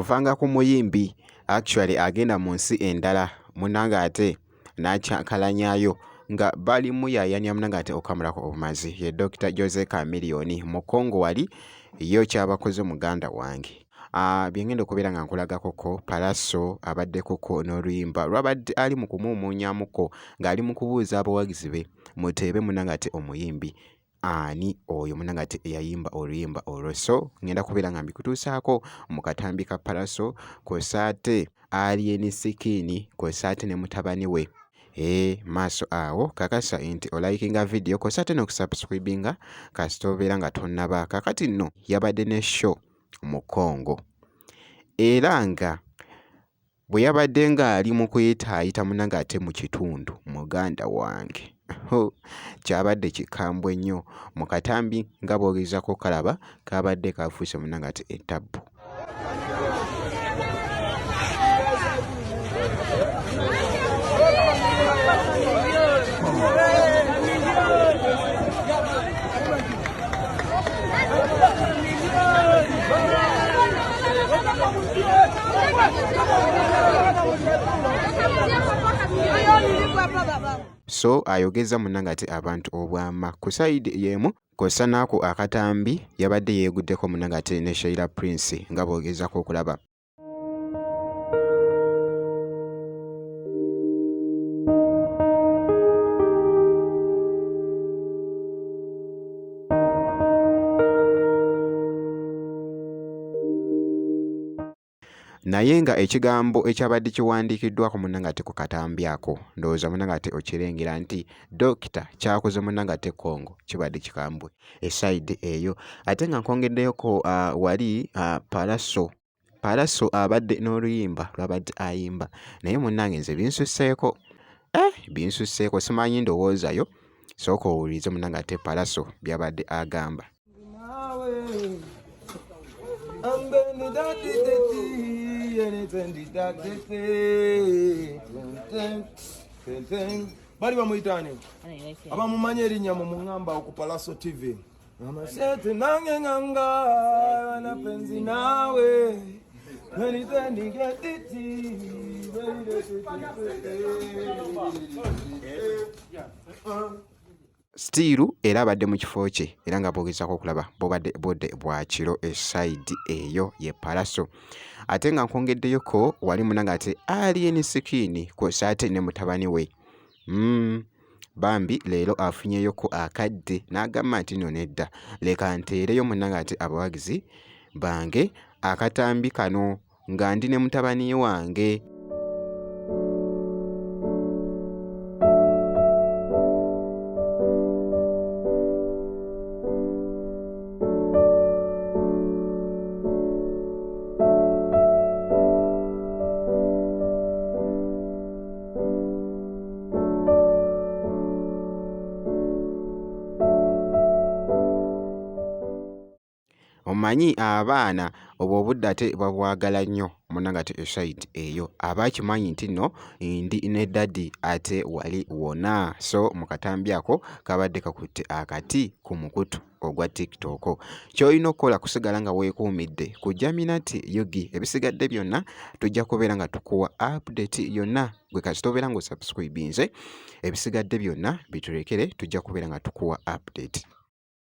ovanga ku muyimbi actually agenda mu nsi endala munanga ate n'akyakalanyayo nga bali muyayanya munanga ate okamulako obumazi ye Dr. Jose Chameleone mu Congo wali yo kyabakoze muganda wange. Byengenda okubeera nga nkulagakoko Pallaso abadde koko n'oluyimba lwabadde ali mu kumuumunyamuko ng'ali mu kubuuza abawagizi be muteebe munanga ate omuyimbi ani oyo munanga ate eyayimba oluyimba olwo. So ngenda kubeera nga mbikutuusaako mu katambi ka Pallaso kw'ossa ate Alien Skin kw'ossa ate ne mutabani we. Maaso awo kakasa nti olikinga video kw'ossa ate n'okusubscribinga kasita obeera nga tonnaba. Kakati nno yabadde ne show mu Congo era nga bwe yabadde ng'ali mu kuyitaayita munanga ate mu kitundu muganda wange kyabadde kikambwe nnyo mu katambi nga bw'ogezaako kalaba kabadde kafuuse munanga ate ettabbu. So ayogeza munanga ate abantu obwama ku side yemu kw'ossa naako akatambi yabadde yeeguddeko munanga ate ne Sheila Prince nga bw'ogezaako okulaba. Naye nga ekigambo ekyabadde kiwandiikiddwako munanga ate ku katambi ako ndowooza munanga ate okirengera nti Dokita kyakoze munanga ate Congo kibadde kikambwe eside eyo. Ate nga nkongeddeyoko wali Pallaso abadde n'oluyimba lwabadde ayimba naye munnange nze binsusseeko simanyi ndowoozayo sooka owulirize munanga ate Pallaso byabadde agamba. Bali bamuyitani abamumanya erinnya mu muŋŋamba ku Pallaso TV amasete nange nganga wanapenzi nawe Stiru era abadde mu kifo kye era nga bw'ogezaako okulaba budde bwa kiro eside eyo ye Pallaso. Ate nga nkongeddeyoko wali munanga ate Alien Skin kw'ossa ate ne mutabani we. Bambi leero afunyeyoko akadde n'agamba nti nno nedda leka nteereyo munanga ate abawagizi bange akatambi kano nga ndi ne mutabani wange. Omanyi abaana obwo obudde ate babwagala nnyo munanga ate eside eyo abakimanyi nti nno ndi ne daddy ate wali wona. So mu katambi ako kabadde kakutte akati ku mukutu ogwa TikTok. Ky'olina okukola kusigala nga weekuumidde ku Jaminati Yugi. Ebisigadde byonna tujja kubeera nga tukuwa update yonna gwe kasita obeera ng'osubscribinze ebisigadde byonna biturekere tujja kubeera nga tukuwa update.